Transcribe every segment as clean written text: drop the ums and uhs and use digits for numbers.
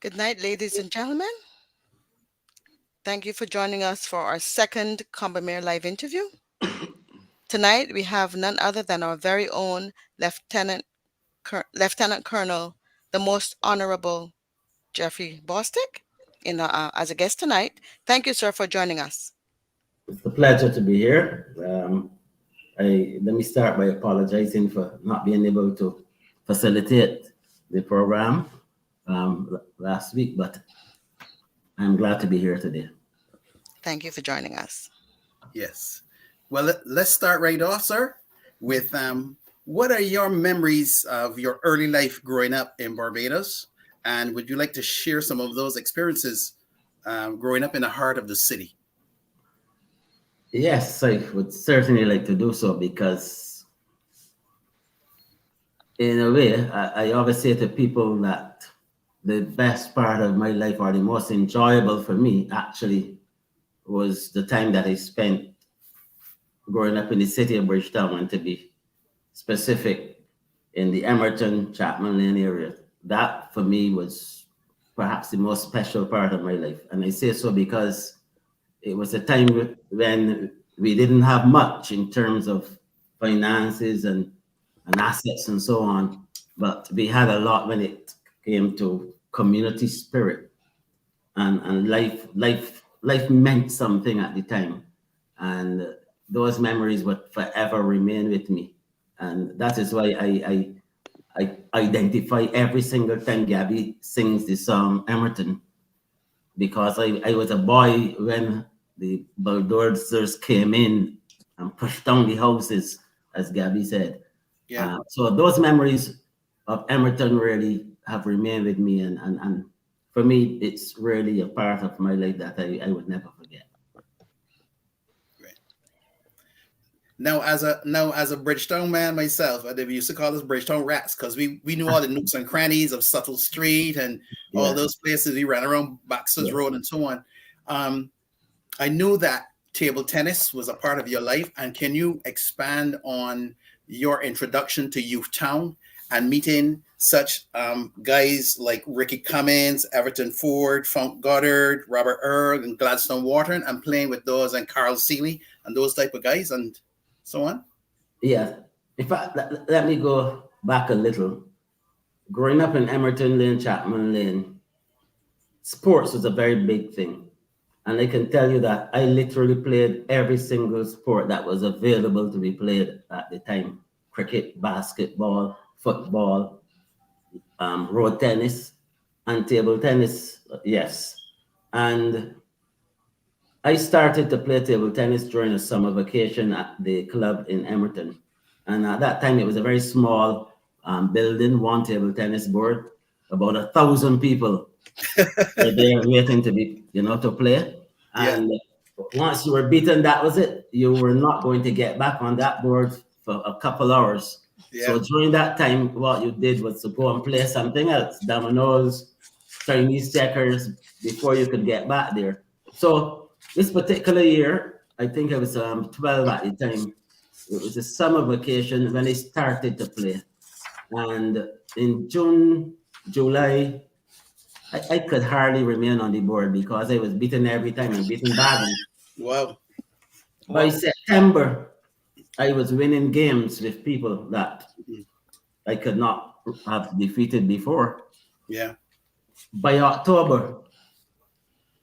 Good night, ladies and gentlemen. Thank you for joining us for our second Combermere live interview. Tonight, we have none other than our very own Lieutenant Colonel, the most honorable Jeffrey Bostic, as a guest tonight. Thank you, sir, for joining us. It's a pleasure to be here. Let me start by apologizing for not being able to facilitate the program last week, but I'm glad to be here today. Thank you for joining us. Yes. Well, let's start right off, sir, with what are your memories of your early life growing up in Barbados? And would you like to share some of those experiences growing up in the heart of the city? Yes, I would certainly like to do so because, in a way, I always say to people that the best part of my life or the most enjoyable for me actually was the time that I spent growing up in the city of Bridgetown, and to be specific, in the Emerton, Chapman Lane area. That for me was perhaps the most special part of my life. And I say so because it was a time when we didn't have much in terms of finances and assets and so on, but we had a lot when it came to community spirit, and life meant something at the time, and those memories would forever remain with me, and that is why I identify every single time Gabby sings the song Emerton, because I was a boy when the bulldozers came in and pushed down the houses, as Gabby said. Yeah. So those memories of Emerton really have remained with me, and for me, it's really a part of my life that I would never forget. Great. Now as a Bridgetown man myself, they used to call us Bridgetown rats because we knew all the nooks and crannies of Subtle Street and all those places. We ran around Baxter's Road and so on. I knew that table tennis was a part of your life, and can you expand on your introduction to Youth Town and meeting such guys like Ricky Cummins, Everton Ford, Funk Goddard, Robert Earl, and Gladstone Wharton, and playing with those and Carl Seeley and those type of guys and so on? Yeah. In fact, let me go back a little. Growing up in Emerton Lane, Chapman Lane, sports was a very big thing. And I can tell you that I literally played every single sport that was available to be played at the time. Cricket, basketball, football, road tennis, and table tennis, yes. And I started to play table tennis during a summer vacation at the club in Emerton. And at that time, it was a very small building, one table tennis board, about 1,000 people were there waiting to be, to play. And once you were beaten, that was it. You were not going to get back on that board for a couple hours. Yeah. So during that time, what you did was to go and play something else, dominoes, Chinese checkers, before you could get back there. So this particular year, I think I was 12 at the time. It was a summer vacation when I started to play. And in June, July, I could hardly remain on the board because I was beaten every time and beaten badly. Wow. By September, I was winning games with people that I could not have defeated before. Yeah. By October,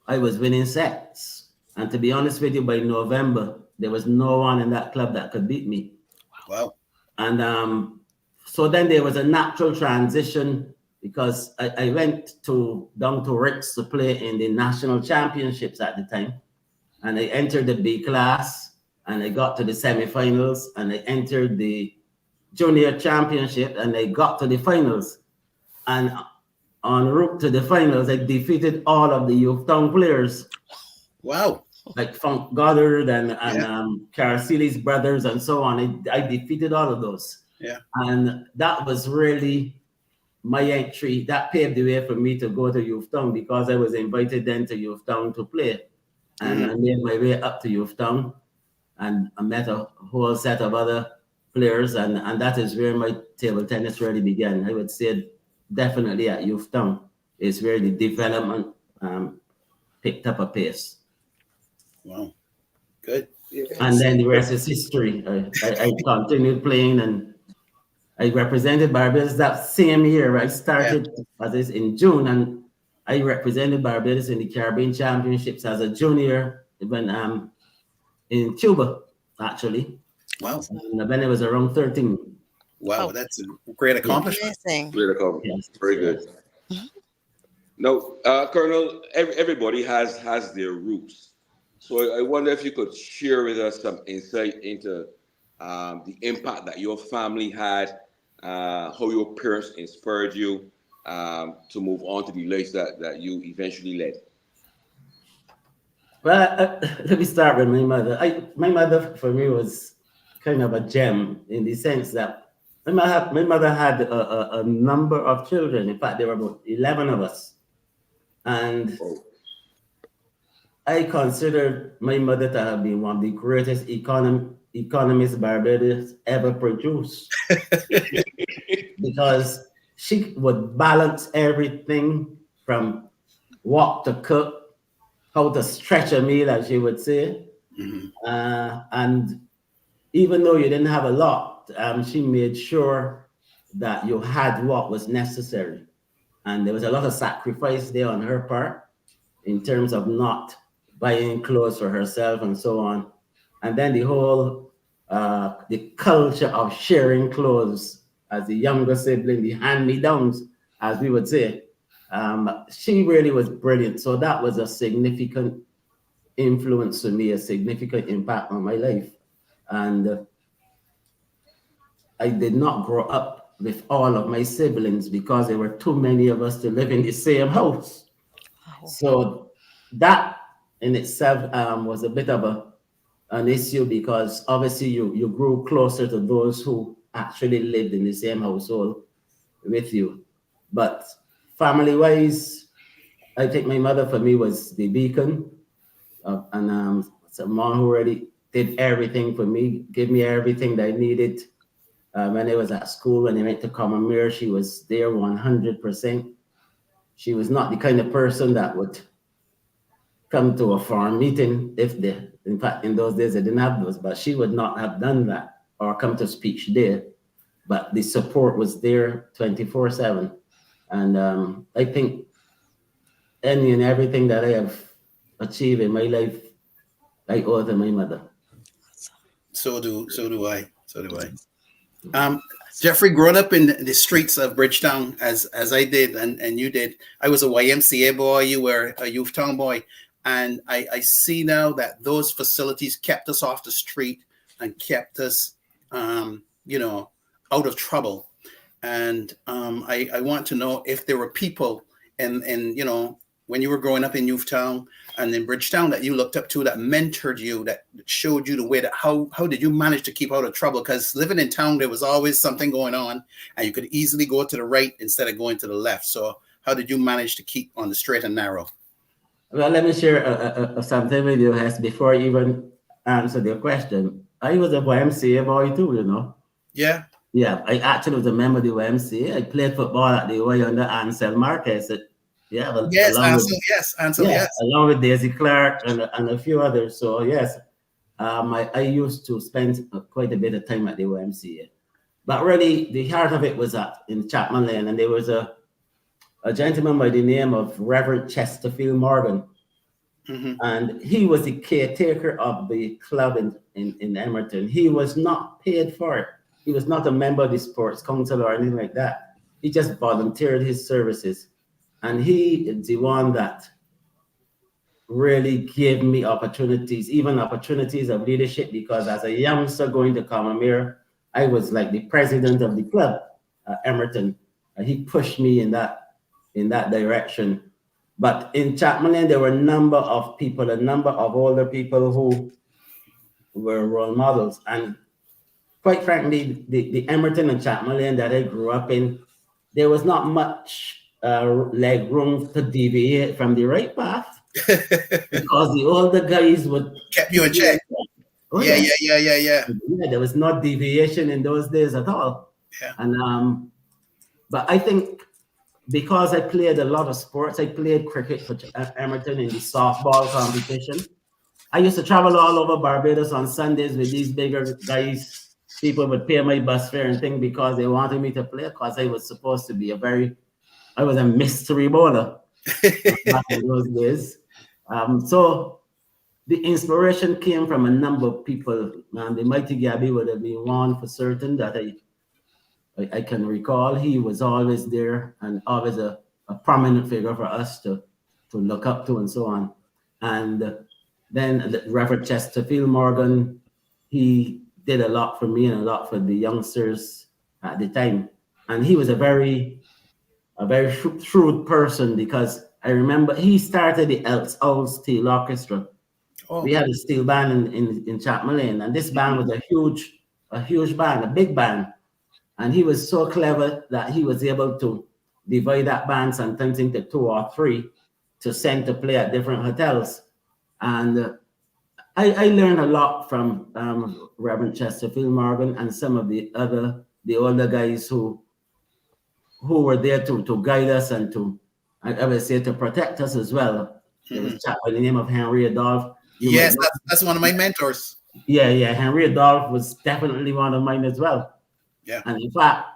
I was winning sets. And to be honest with you, by November, there was no one in that club that could beat me. Wow. And so then there was a natural transition because I went down to Ricks to play in the national championships at the time. And I entered the B class and I got to the semifinals, and I entered the junior championship and I got to the finals. And en route to the finals, I defeated all of the Youth Town players. Wow. Like Funk Goddard and Carl Seeley's brothers and so on. I defeated all of those. Yeah. And that was really my entry. That paved the way for me to go to Youth Town because I was invited then to Youth Town to play. And I made my way up to Youth Town, and I met a whole set of other players, and that is where my table tennis really began. I would say definitely at Youth Town. is where the development picked up a pace. Wow, good. And then the rest is history. I continued playing, and I represented Barbados that same year. I started as is in June, and I represented Barbados in the Caribbean Championships as a junior, even in Cuba, actually. Wow. And when I was around 13. Wow, Oh. that's a great accomplishment. Amazing. Great accomplishment. Yes. Very good. Now, Colonel, everybody has their roots. So I wonder if you could share with us some insight into the impact that your family had, how your parents inspired you to move on to the life that you eventually led. Well, let me start with my mother. My mother, for me, was kind of a gem in the sense that my mother had a number of children. In fact, there were about 11 of us. And I consider my mother to have been one of the greatest economists Barbados ever produced. Because she would balance everything from what to cook, how to stretch a meal, as she would say. And even though you didn't have a lot, she made sure that you had what was necessary. And there was a lot of sacrifice there on her part in terms of not buying clothes for herself and so on. And then the whole, the culture of sharing clothes as the younger sibling, the hand-me-downs, as we would say, she really was brilliant. So that was a significant influence to me, a significant impact on my life. And I did not grow up with all of my siblings because there were too many of us to live in the same house. So that in itself was a bit of an issue because obviously you grew closer to those who actually lived in the same household with you. But family-wise, I think my mother for me was the beacon and someone who really did everything for me, gave me everything that I needed. When I was at school, when I went to Combermere, she was there 100%. She was not the kind of person that would come to a farm meeting in fact, in those days, I didn't have those, but she would not have done that or come to speech there. But the support was there 24/7. And I think any and everything that I have achieved in my life, I owe to my mother. So do I. Jeffrey, growing up in the streets of Bridgetown, as I did and you did, I was a YMCA boy, you were a youth town boy. And I see now that those facilities kept us off the street and kept us, out of trouble. And I want to know if there were people in when you were growing up in Youthtown and in Bridgetown that you looked up to, that mentored you, that showed you the way that how did you manage to keep out of trouble? Because living in town, there was always something going on and you could easily go to the right instead of going to the left. So how did you manage to keep on the straight and narrow? Well, let me share something with you, Hess, before I even answer your question. I was a YMCA boy too, Yeah. Yeah, I actually was a member of the YMCA. I played football at the Y under Ansel Marquez. Ansel, yes. Along with Daisy Clark and a few others. So yes, I used to spend quite a bit of time at the YMCA. But really, the heart of it was in Chapman Lane, and there was a gentleman by the name of Reverend Chesterfield Morgan. Mm-hmm. And he was the caretaker of the club in Emerton. He was not paid for it. He was not a member of the sports council or anything like that. He just volunteered his services. And he is the one that really gave me opportunities, even opportunities of leadership, because as a youngster going to Combermere, I was like the president of the club, Emerton. He pushed me in that direction. But in Chapman Lane, there were a number of people, a number of older people who were role models. And quite frankly, the Emerton and Chapman Lane that I grew up in, there was not much leg room to deviate from the right path because the older guys would kept you in check. Oh, yeah. Yeah, there was no deviation in those days at all. Yeah. And but I think because I played a lot of sports, I played cricket for Emerton in the softball competition. I used to travel all over Barbados on Sundays with these bigger guys. People would pay my bus fare and thing because they wanted me to play, because I was supposed to be I was a mystery bowler back in those days. So the inspiration came from a number of people. The mighty Gabby would have been one for certain that I can recall. He was always there and always a prominent figure for us to look up to and so on. And then the Reverend Chesterfield Morgan, he did a lot for me and a lot for the youngsters at the time. And he was a very shrewd person, because I remember he started the Elks Old Steel Orchestra. Oh. We had a steel band in Chapman Lane, and this band was a huge band, a big band. And he was so clever that he was able to divide that band sometimes into 2 or 3 to send to play at different hotels. And I learned a lot from Reverend Chesterfield Morgan and some of the older guys who were there to guide us and I would say, to protect us as well. There was a chap by the name of Henry Adolph. Yes, that's one of my mentors. Yeah, Henry Adolph was definitely one of mine as well. Yeah. And in fact,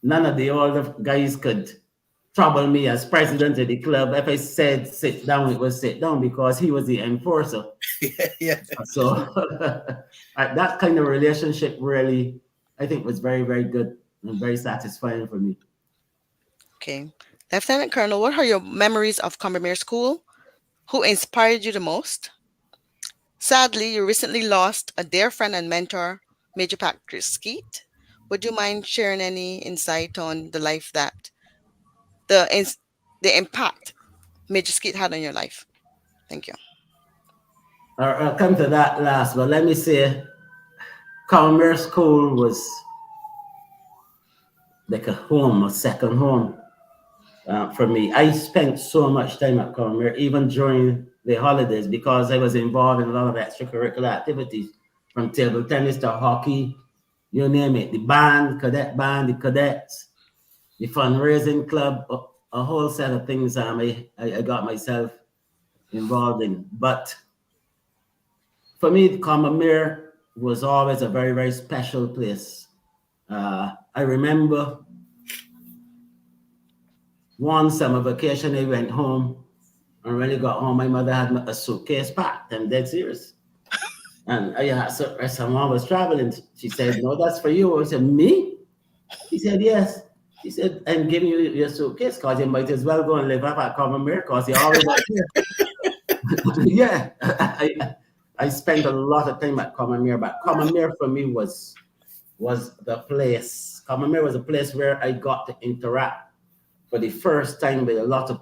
none of the older guys could trouble me as president of the club. If I said sit down, it was sit down, because he was the enforcer. Yeah. So that kind of relationship really, I think, was very, very good and very satisfying for me. Okay. Lieutenant Colonel, what are your memories of Combermere School? Who inspired you the most? Sadly, you recently lost a dear friend and mentor, Major Patrick Skeet. Would you mind sharing any insight on the life that the impact Major Skeet had on your life? Thank you. I'll come to that last, but let me say, Combermere School was like a second home for me. I spent so much time at Combermere, even during the holidays, because I was involved in a lot of extracurricular activities, from table tennis to hockey, you name it. The band, cadet band, the cadets, the fundraising club, a whole set of things I got myself involved in. But for me, Combermere was always a very, very special place. I remember one summer vacation, I went home, and when I got home, my mother had a suitcase packed. I'm dead serious. And someone was traveling. She said, "No, that's for you." I said, "Me?" She said, "Yes." She said, "I'm giving you your suitcase because you might as well go and live up at Combermere because you always up here." Yeah, I spent a lot of time at Combermere, but Combermere for me was the place. Combermere was a place where I got to interact for the first time with a lot of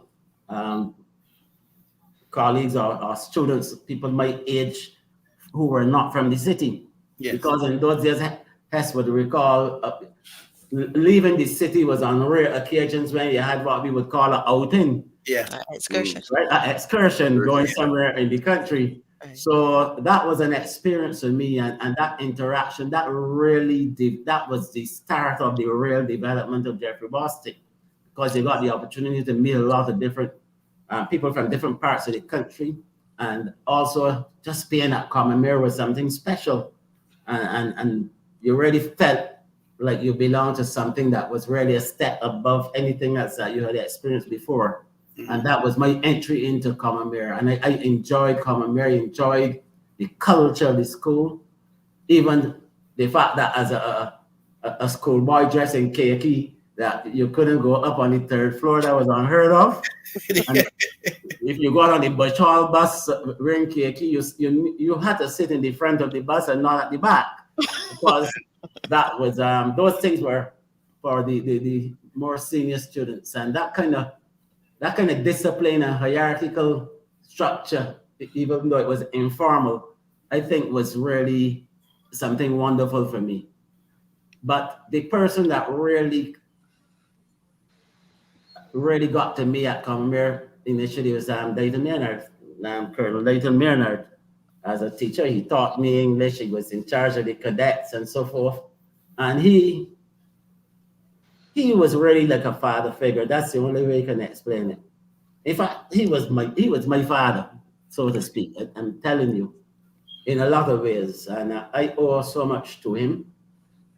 colleagues or students, people my age, who were not from the city. Yes. Because in those days, Hess would recall, leaving the city was on rare occasions when you had what we would call an outing. Yeah. Excursion. Right, an excursion, going somewhere in the country. Right. So that was an experience for me, and that interaction, that was the start of the real development of Jeffrey Bostic, because you got the opportunity to meet a lot of different people from different parts of the country, and also just being at Combermere was something special, and you really felt like you belonged to something that was really a step above anything else that you had experienced before. And that was my entry into Combermere, and I enjoyed Combermere, enjoyed the culture of the school, even the fact that as a schoolboy dressing khaki, that you couldn't go up on the 3rd floor. That was unheard of. And if you got on the Bachal bus wearing khaki, you had to sit in the front of the bus and not at the back, because that was those things were for the more senior students, and that kind of discipline and hierarchical structure, even though it was informal, I think was really something wonderful for me. But the person that really got to me at Combermere initially was Dayton Maynard, Colonel Dayton Maynard. As a teacher, he taught me English. He was in charge of the cadets and so forth. And he he was really like a father figure. That's the only way I can explain it. In fact, he was my father, so to speak. I'm telling you, in a lot of ways, and I owe so much to him.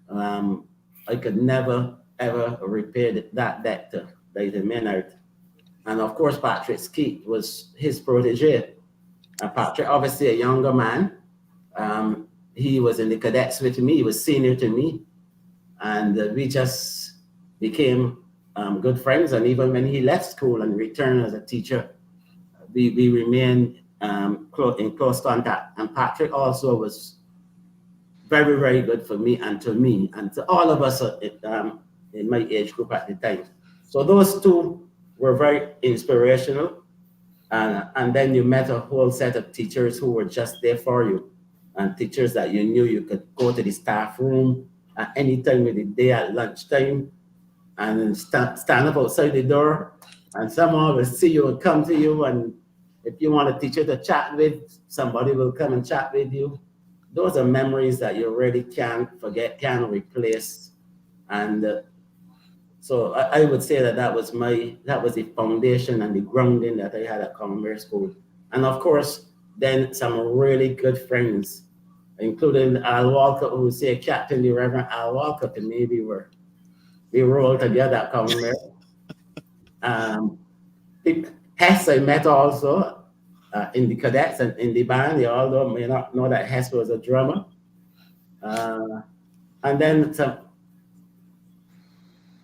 Um, I could never ever repay that debt that he Maynard. And of course, Patrick Skeet was his protege. Patrick, obviously a younger man. He was in the cadets with me. He was senior to me, and we just became good friends. And even when he left school and returned as a teacher, we remained in close contact. And Patrick also was very, very good for me and to all of us in my age group at the time. So those two were very inspirational. And then you met a whole set of teachers who were just there for you, and teachers that you knew you could go to the staff room at any time of the day at lunchtime and stand up outside the door, and someone will see you and come to you. And if you want a teacher to chat with, somebody will come and chat with you. Those are memories that you really can't forget, can't replace. And so I would say that was the foundation and the grounding that I had at Combermere School. And of course, then some really good friends, including Al Walker, who say Captain the Reverend Al Walker to me. We were all together at Combermere. Hess I met also in the cadets and in the band. You all may not know that Hess was a drummer. And then some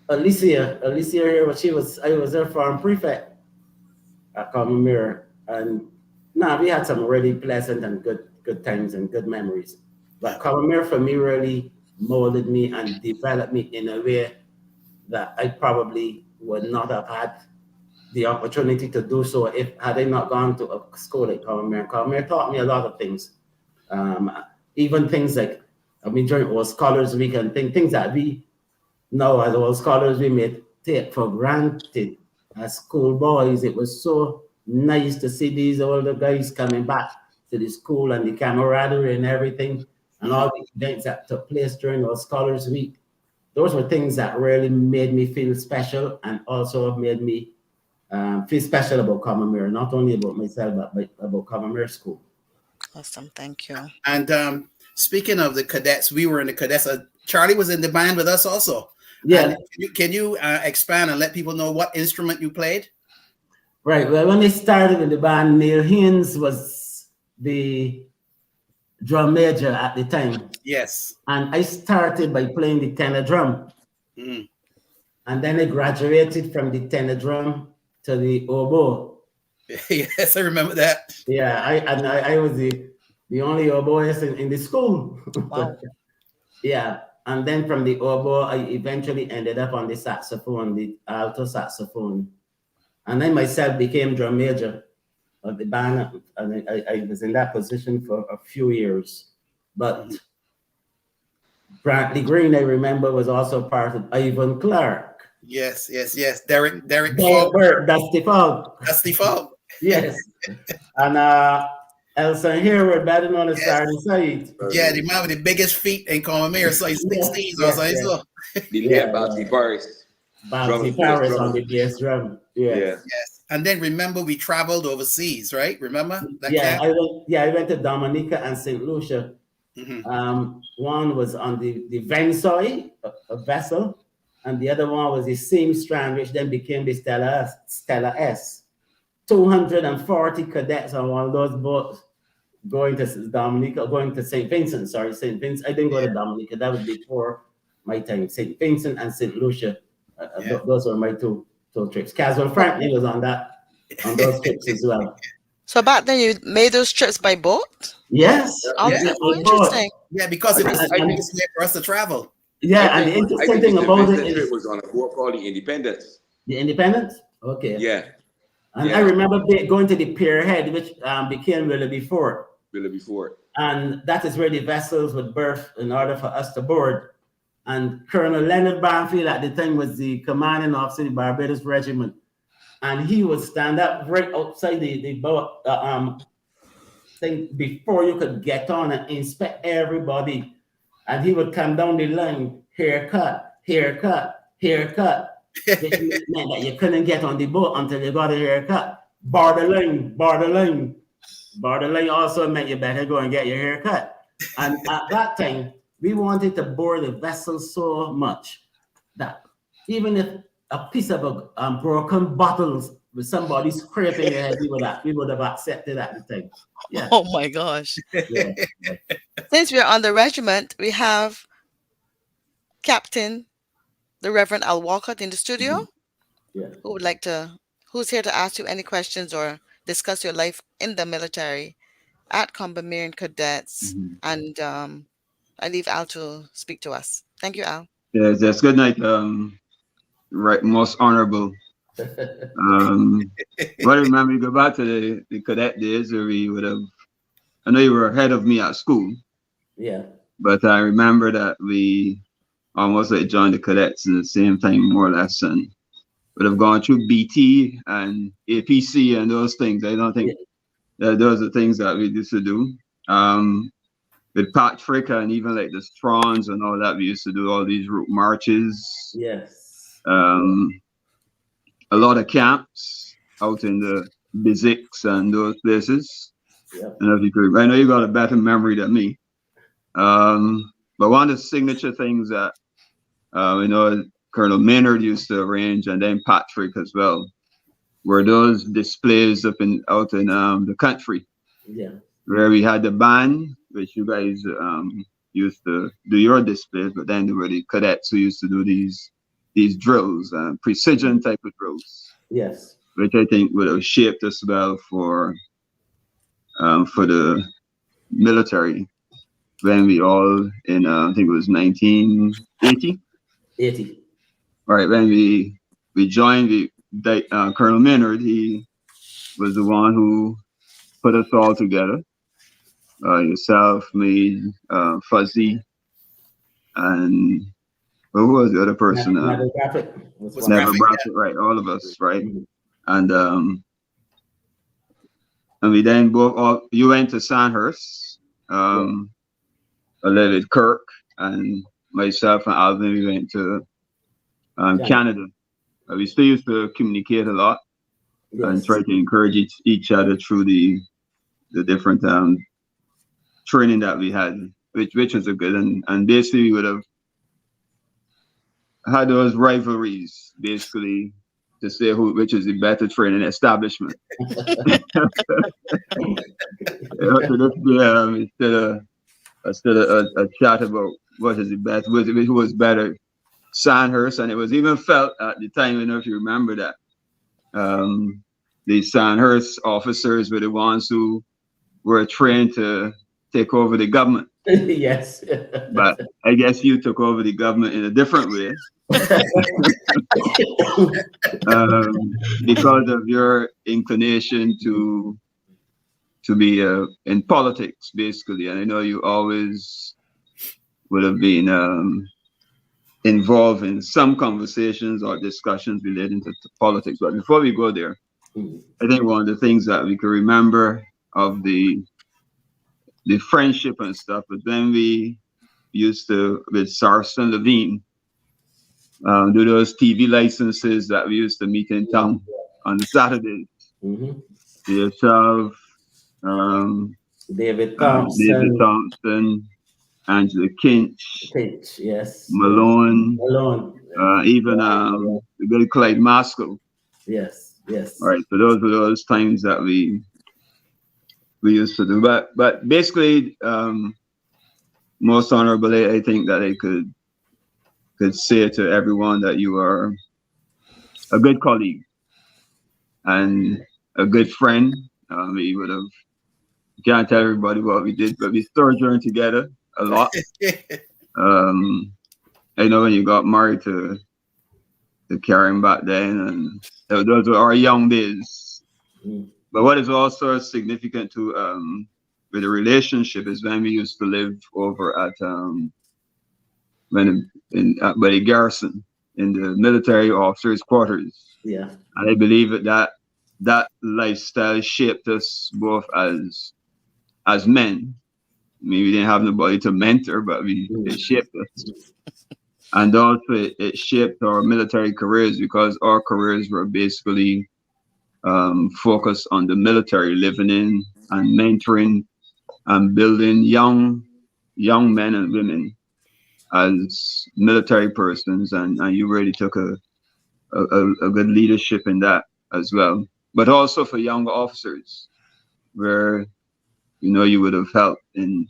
Alicia here, I was her farm prefect at Combermere, and we had some really pleasant and good times and good memories. But Combermere for me really molded me and developed me in a way that I probably would not have had the opportunity to do so had I not gone to a school at Combermere. Combermere taught me a lot of things, even things like during our Scholars Week and things that we now as old scholars we may take for granted as schoolboys. It was so nice to see these older guys coming back to the school and the camaraderie and everything, and all the events that took place during our Scholars Week. Those were things that really made me feel special, and also made me feel special about Combermere, not only about myself, but about Combermere School. Awesome, thank you. And speaking of the cadets, we were in the cadets. Charlie was in the band with us also. Yeah. Can you expand and let people know what instrument you played? Right. Well, when I started in the band, Neil Haynes was the drum major at the time. Yes. And I started by playing the tenor drum. Mm. And then I graduated from the tenor drum to the oboe. Yes, I remember that. Yeah, I was the only oboist in the school. Wow. Yeah. And then from the oboe, I eventually ended up on the saxophone, the alto saxophone. And I myself became drum major of the band. And I was in that position for a few years. But Brantley Green, I remember, was also part of Ivan Clark. Yes. Derek Bert, Dusty Fogg. Dusty Fogg. Yes. And Elson Harewood, better known as Starting Side. Yeah, the man with the biggest feet in Combermere, size 16 or something. So. Bouncy Paris. Bouncy Paris on the bass drum. Yes. And then remember, we traveled overseas, right? Remember that camp? I went to Dominica and St. Lucia. Mm-hmm. One was on the Vensoy, a vessel, and the other one was the same strand, which then became the Stella S. 240 cadets on one of those boats going to Dominica, going to St. Vincent. St. Vincent. I didn't go to Dominica. That was before my time. St. Vincent and St. Lucia. Those were my two trips. Caswell Franklin was on those trips as well. So back then you made those trips by boat? Yes. Oh, interesting. Yeah, because it was the easiest way for us to travel. Yeah, and the interesting thing about it is it was on a boat called the Independence. The Independence? Okay. Yeah. And I remember going to the Pier Head, which became Willoughby Fort. And that is where the vessels would berth in order for us to board. And Colonel Leonard Barnfield at the time was the commanding officer of the Barbados Regiment. And he would stand up right outside the boat thing before you could get on and inspect everybody. And he would come down the line, haircut, haircut, which meant that you couldn't get on the boat until you got a haircut. Borderline also meant you better go and get your haircut. And at that time, we wanted to board the vessel so much that even if a piece of broken bottles with somebody scraping your head, we would have accepted at the time. Yeah. Oh my gosh. Yeah. Since we're on the regiment, we have Captain, the Reverend Al Walcott in the studio. Yeah. Who's here to ask you any questions or discuss your life in the military at Combermerian Cadets. And I leave Al to speak to us. Thank you, Al. Yes, good night. Right, most honorable. What I remember, you go back to the cadet days where we would have, I know you were ahead of me at school. Yeah. But I remember that we almost like joined the cadets in the same time, more or less, and would have gone through BT and APC and those things. I don't think that those are things that we used to do. With Patrick and even like the Strawns and all that, we used to do all these route marches. Yes. A lot of camps out in the Biziks and those places. Yep. And if you could, I know you got a better memory than me. But one of the signature things that we know Colonel Maynard used to arrange, and then Patrick as well, were those displays out in the country. Yeah. Where we had the band, which you guys used to do your displays, but then there were the cadets who used to do these drills, precision type of drills. Yes. Which I think would have shaped us well for the military when we all in I think it was 1980. 80. All right, when we joined Colonel Maynard, he was the one who put us all together. Yourself, me, Fuzzy, and who was the other person? Never Graphic, right? All of us, right? And we then you went to Sandhurst, a little bit Kirk, and myself and Alvin, we went to Canada. We still used to communicate a lot and try to encourage each other through the different training that we had, which was a good, and basically we would have had those rivalries basically to say which is the better training establishment. Instead of a chat about what is the best, who was better, Sandhurst, and it was even felt at the time, I don't know if you remember that, the Sandhurst officers were the ones who were trained to take over the government. Yes. But I guess you took over the government in a different way. Because of your inclination to be in politics, basically. And I know you always would have been involved in some conversations or discussions relating to politics. But before we go there, I think one of the things that we can remember of the friendship and stuff, but then we used to, with Sarson Levine, do those TV licenses that we used to meet in town on the Saturdays. Yourself, David Thompson, Angela Kinch, yes, Malone, even the good Clyde Maskell. Yes. All right, so those were those times that we used to do. But basically, most honorably, I think that I could say to everyone that you are a good colleague and a good friend. We would have, can't tell everybody what we did, but we sojourned together a lot. I know when you got married to Karen back then, and those were our young days. But what is also significant to with the relationship is when we used to live over at by the garrison in the military officers' quarters. Yeah. And I believe that lifestyle shaped us both as men. I mean, we didn't have nobody to mentor, but it shaped us. And also it shaped our military careers because our careers were basically focused on the military, living in and mentoring and building young men and women as military persons, and you really took a good leadership in that as well. But also for younger officers, where you would have helped in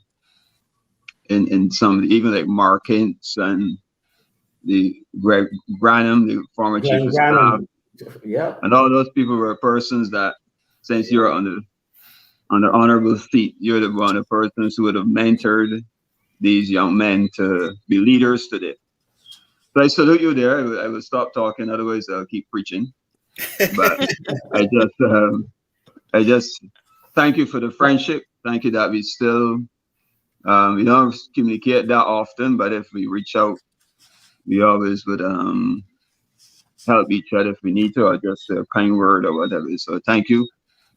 some, even like Mark Hintz and the Greg Branham, the former chief Glenn of staff, Granum. Yeah. and all those people were persons that, since you're on the honorable seat, you're the one of the persons who would have mentored these young men to be leaders today. So I salute you there. I will stop talking, otherwise I'll keep preaching. But I just thank you for the friendship. Thank you that we still we don't communicate that often, but if we reach out, we always would help each other if we need to, or just a kind word or whatever. So thank you.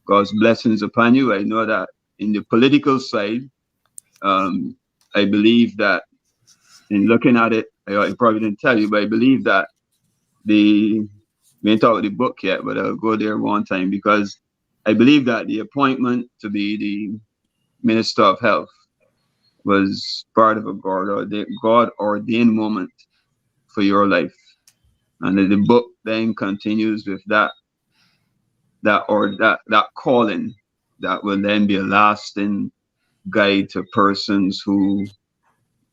God's blessings upon you. I know that in the political side, I believe that in looking at it, I probably didn't tell you, but I believe that we ain't talk about the book yet, but I'll go there one time, because I believe that the appointment to be the Minister of Health was part of a God ordained moment for your life. And the book then continues with that calling that will then be a lasting guide to persons who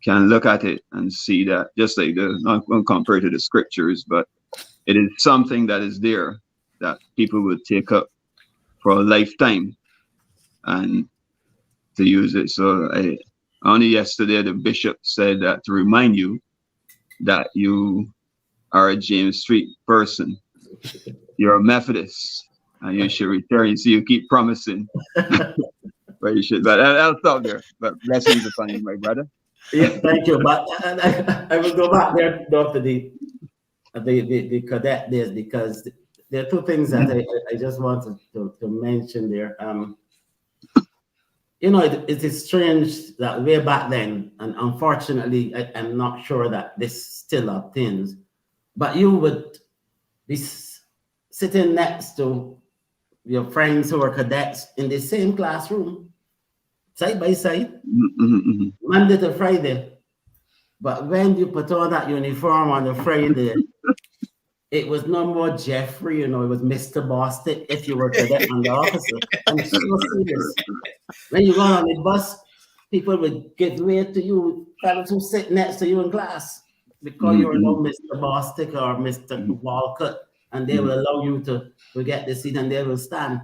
can look at it and see that, just like not compared to the scriptures, but it is something that is there that people would take up for a lifetime and to use it. So only yesterday the bishop said that to remind you that you are a James Street person. You're a Methodist and you should return. So you keep promising, but you should. But I'll stop there. But blessings upon you, my brother. Yeah, thank you. But I will go back there though to the cadet days, because there are two things that I just wanted to mention there. It is strange that way back then, and unfortunately, I'm not sure that this still obtains, but you would be sitting next to your friends who are cadets in the same classroom, side by side, Monday to Friday. But when you put on that uniform on the Friday, it was no more Jeffrey, it was Mr. Bostic if you were cadet and the officer. I'm so serious. When you go on the bus, people would give way to you, fellows who sit next to you in class, because you were no Mr. Bostic or Mr. Walcott, and they will allow you to get the seat and they will stand.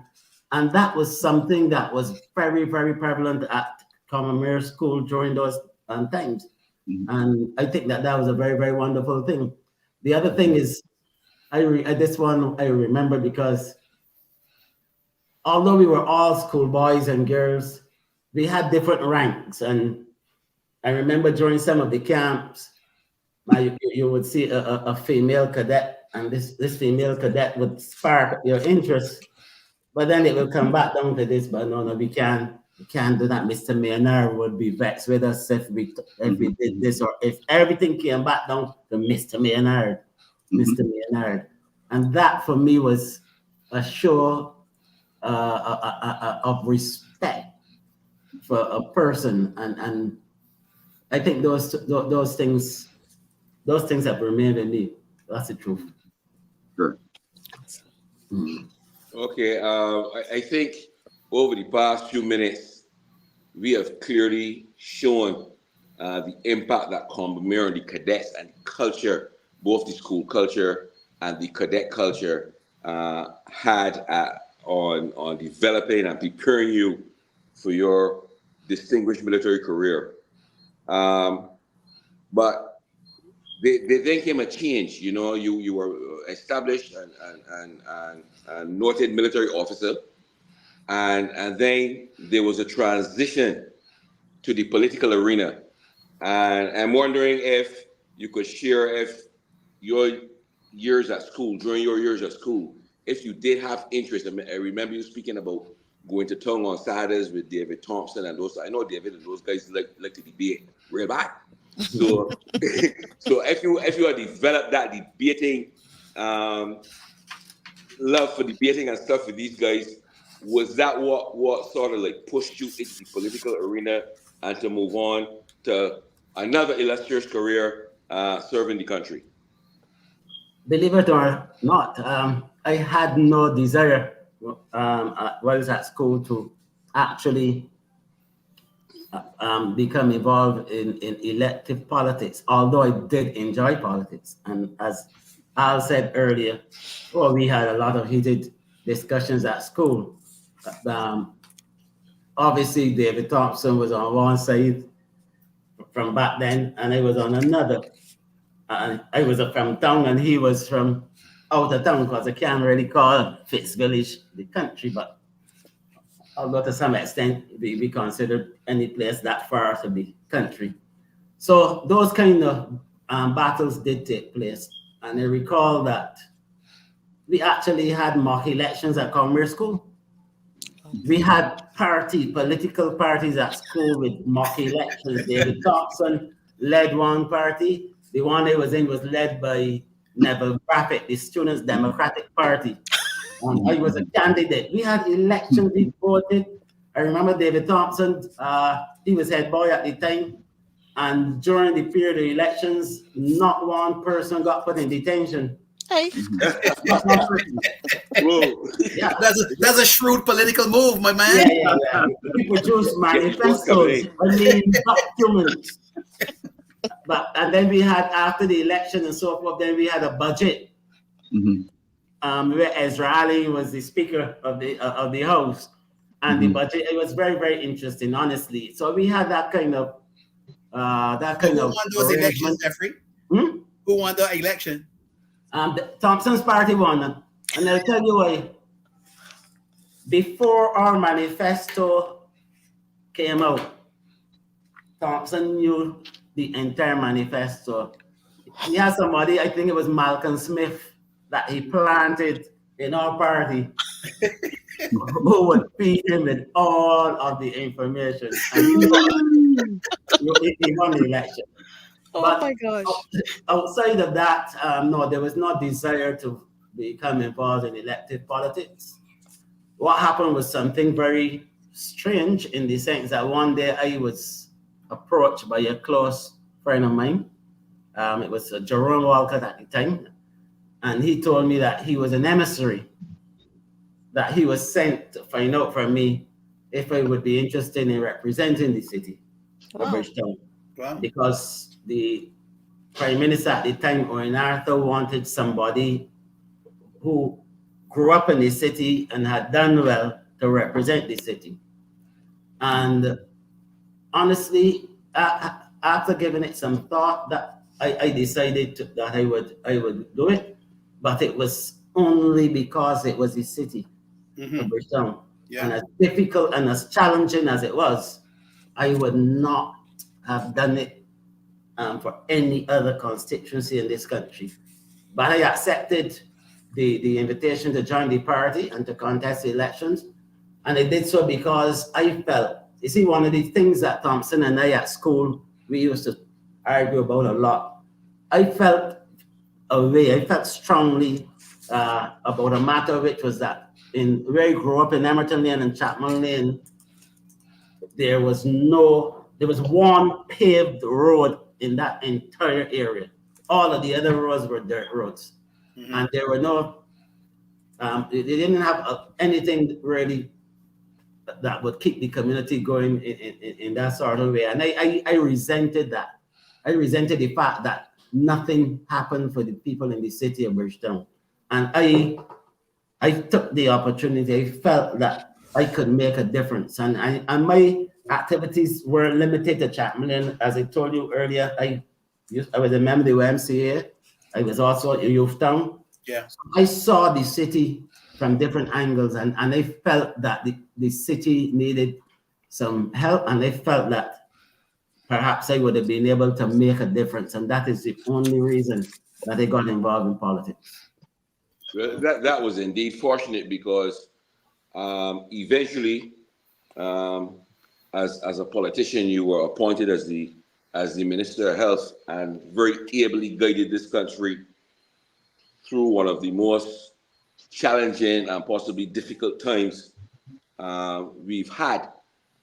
And that was something that was very, very prevalent at Combermere School during those times. And I think that was a very, very wonderful thing. The other thing is, this one I remember, because although we were all schoolboys and girls, we had different ranks. And I remember during some of the camps, you would see a female cadet, and this female cadet would spark your interest. But then it will come back down to this, but no, we can't do that. Mr. Maynard would be vexed with us if we did this, or if everything came back down to Mr. Maynard. Mr. Maynard. And that for me was a show of respect for a person, and I think those things have remained in me. That's the truth. Sure. Okay, I think over the past few minutes, we have clearly shown the impact that Combermere and the cadets and the culture, both the school culture and the cadet culture, had on developing and preparing you for your distinguished military career. But there then came a change. You were established and noted military officer, and then there was a transition to the political arena. And I'm wondering if you could share if during your years at school, if you did have interest. I remember you speaking about going to tongue on Saturdays with David Thompson and those. I know David and those guys like to debate real bad. So, so if you had developed that debating love for debating and stuff with these guys, was that what sort of like pushed you into the political arena and to move on to another illustrious career serving the country? Believe it or not, I had no desire while I was at school to actually become involved in elective politics, although I did enjoy politics. And as Al said earlier, well, we had a lot of heated discussions at school. Obviously, David Thompson was on one side from back then, and I was on another. And I was from town, and he was from out of town, because I can't really call Fitzvillage the country, but although to some extent we consider any place that far to be country. So those kind of battles did take place. And I recall that we actually had mock elections at Combermere School. We had political parties at school with mock elections. David Thompson led one party. The one I was in was led by Neville Brackett, the Students' Democratic Party. I was a candidate. We had elections, we voted. I remember David Thompson, he was head boy at the time. And during the period of elections, not one person got put in detention. Hey. Whoa. Yeah. That's a shrewd political move, my man. Yeah. We produced manifestos, documents. And then we had, after the election and so forth, then we had a budget. Where Ezra Ali was the speaker of the house, and the budget, it was very, very interesting, honestly. So we had that kind of Who won those elections, Jeffrey? Who won the election? Thompson's party won, and I'll tell you why. Before our manifesto came out, Thompson knew the entire manifesto. He had somebody, I think it was Malcolm Smith, that he planted in our party, who would feed him with all of the information. And he won the election. Oh but my gosh. Outside of that, no, there was no desire to become involved in elective politics. What happened was something very strange, in the sense that one day I was approached by a close friend of mine. It was Jerome Walcott at the time. And he told me that he was an emissary, that he was sent to find out from me if I would be interested in representing the city of Bridgetown. Wow. Because the Prime Minister at the time, Owen Arthur, wanted somebody who grew up in the city and had done well to represent the city. And honestly, after giving it some thought, that I decided that I would do it. But it was only because it was the city of Bridgetown. Yeah. And as difficult and as challenging as it was, I would not have done it for any other constituency in this country. But I accepted the invitation to join the party and to contest the elections. And I did so because I felt, you see, one of the things that Thompson and I at school, we used to argue about a lot. I felt strongly about a matter, which was that where I grew up in Emerton Lane and Chapman Lane, there was one paved road in that entire area. All of the other roads were dirt roads. And there were no, they didn't have anything really that would keep the community going in that sort of way. And I resented that. I resented the fact that nothing happened for the people in the city of Bridgetown. And I took the opportunity. I felt that I could make a difference. And my activities were limited to Chapman. And as I told you earlier, I was a member of the YMCA. I was also a youth town. Yeah. So I saw the city from different angles, and I felt that the city needed some help, and I felt that perhaps I would have been able to make a difference, and that is the only reason that I got involved in politics. Well, that was indeed fortunate, because eventually, as a politician, you were appointed as the as the Minister of Health and very ably guided this country through one of the most challenging and possibly difficult times we've had.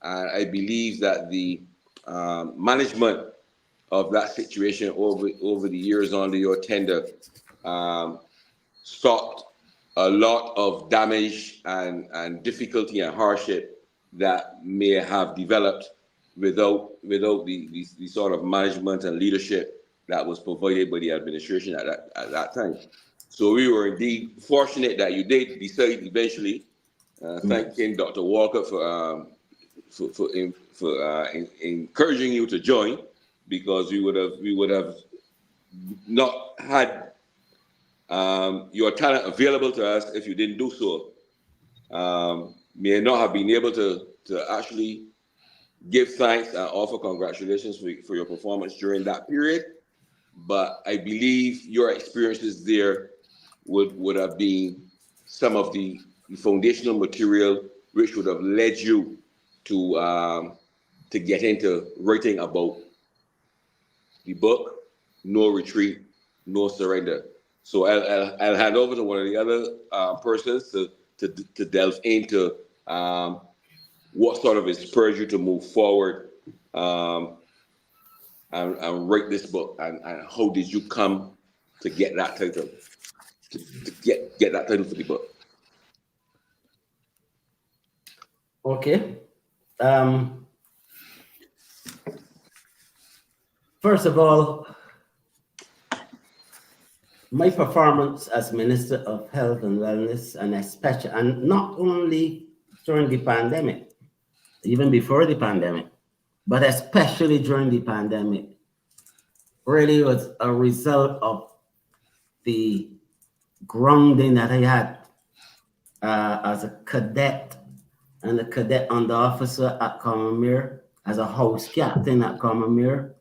I believe that the management of that situation over the years under your tender stopped a lot of damage and difficulty and hardship that may have developed without the sort of management and leadership that was provided by the administration at that time. So we were indeed fortunate that you did decide eventually. Thanking Dr. Walker for encouraging you to join, because we would have not had your talent available to us if you didn't do so. May not have been able to actually give thanks and offer congratulations for your performance during that period, but I believe your experiences there would have been some of the foundational material which would have led you to get into writing about the book, No Retreat, No Surrender. So I'll hand over to one of the other persons to delve into what sort of inspired you to move forward and write this book, and how did you come to get that title, to get that title for the book? Okay. First of all, my performance as Minister of Health and Wellness, and not only during the pandemic, even before the pandemic, but especially during the pandemic, really was a result of the grounding that I had as a cadet and a cadet under officer at Combermere, as a house captain at Combermere,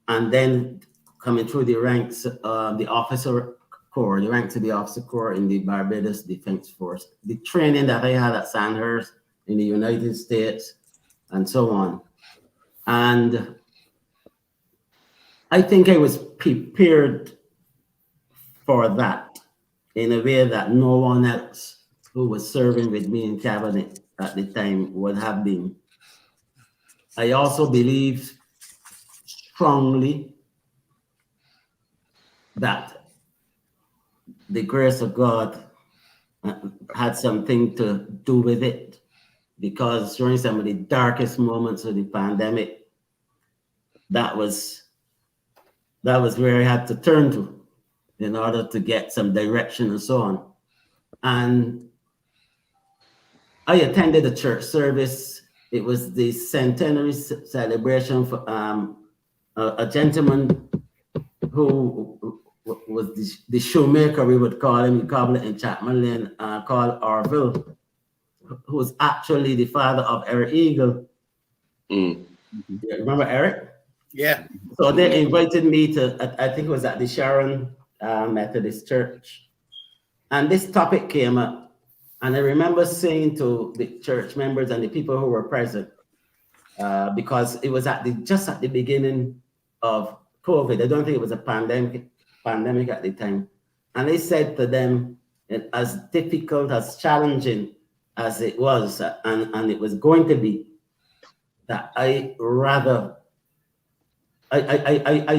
and then coming through the ranks, the officer corps, the ranks of the officer corps in the Barbados Defense Force, the training that I had at Sandhurst in the United States, and so on. And I think I was prepared for that in a way that no one else who was serving with me in cabinet at the time would have been. I also believe strongly that the grace of God had something to do with it, because during some of the darkest moments of the pandemic, that was where I had to turn to in order to get some direction and so on. And I attended a church service. It was the centenary celebration for a gentleman who was the shoemaker, we would call him, we call it in Chapman Lane, called Orville, who was actually the father of Eric Eagle. You remember Eric? Yeah. So they invited me to, I think it was at the Sharon Methodist Church. And this topic came up. And I remember saying to the church members and the people who were present, because it was just at the beginning of COVID. I don't think it was a pandemic at the time. And I said to them, as difficult, as challenging as it was, and it was going to be, that I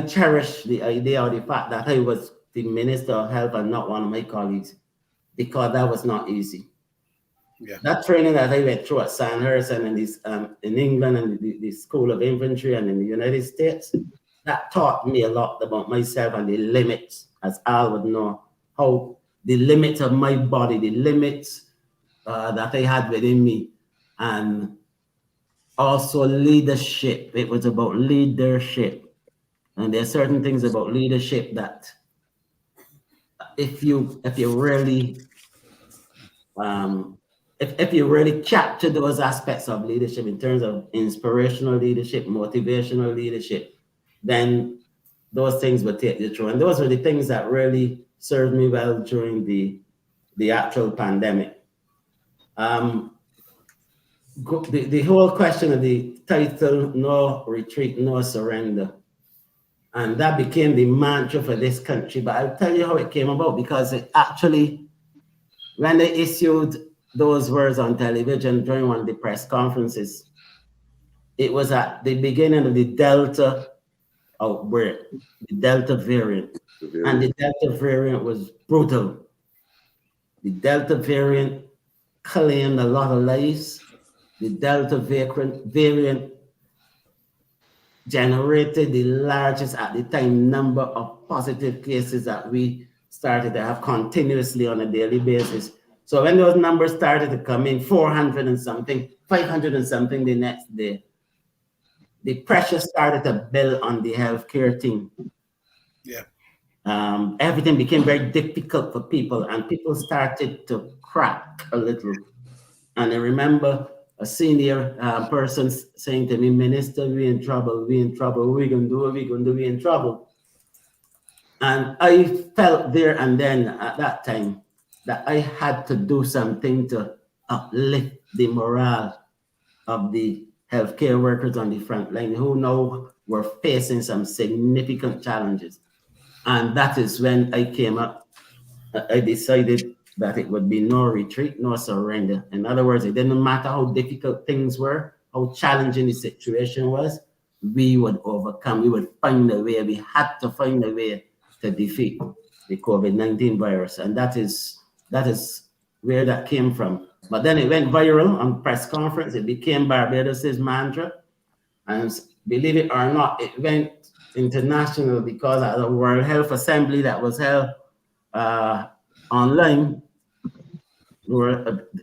cherish the idea or the fact that I was the Minister of Health and not one of my colleagues, because that was not easy. Yeah. That training that I went through at Sandhurst and in England and the School of Infantry and in the United States, that taught me a lot about myself and the limits, as Al would know, how the limits of my body, the limits that I had within me, and also leadership. It was about leadership. And there are certain things about leadership that if you really capture those aspects of leadership in terms of inspirational leadership, motivational leadership, then those things will take you through. And those are the things that really served me well during the actual pandemic. the whole question of the title, no retreat, no surrender. And that became the mantra for this country. But I'll tell you how it came about, because it actually, when they issued those words on television during one of the press conferences, it was at the beginning of the Delta outbreak, the Delta variant. And the Delta variant was brutal. The Delta variant claimed a lot of lives. The Delta variant generated the largest at the time number of positive cases that we started to have continuously on a daily basis. So when those numbers started to come in, 400 and something, 500 and something the next day, the pressure started to build on the healthcare team. Yeah. Everything became very difficult for people, and people started to crack a little. And I remember a senior person saying to me, "Minister, we in trouble, we in trouble, what we gonna do, what we gonna do, we in trouble." And I felt there and then at that time that I had to do something to uplift the morale of the healthcare workers on the front line who now were facing some significant challenges. And that is when I came up. I decided that it would be no retreat, no surrender. In other words, it didn't matter how difficult things were, how challenging the situation was, we would overcome. We would find a way. We had to find a way to defeat the COVID-19 virus. And that is where that came from. But then it went viral on press conference. It became Barbados's mantra. And believe it or not, it went international because of the World Health Assembly that was held online.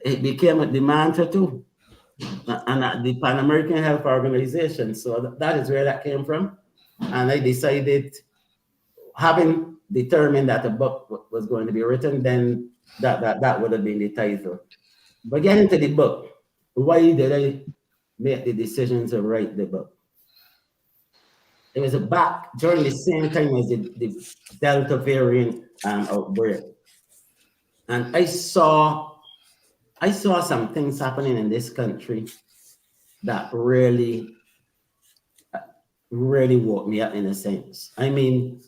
It became the mantra too. And at the Pan American Health Organization. So that is where that came from. And I decided, having determined that a book was going to be written, then that would have been the title. But getting to the book, why did I make the decision to write the book? It was back during the same time as the Delta variant outbreak. And I saw some things happening in this country that really woke me up in a sense. I mean,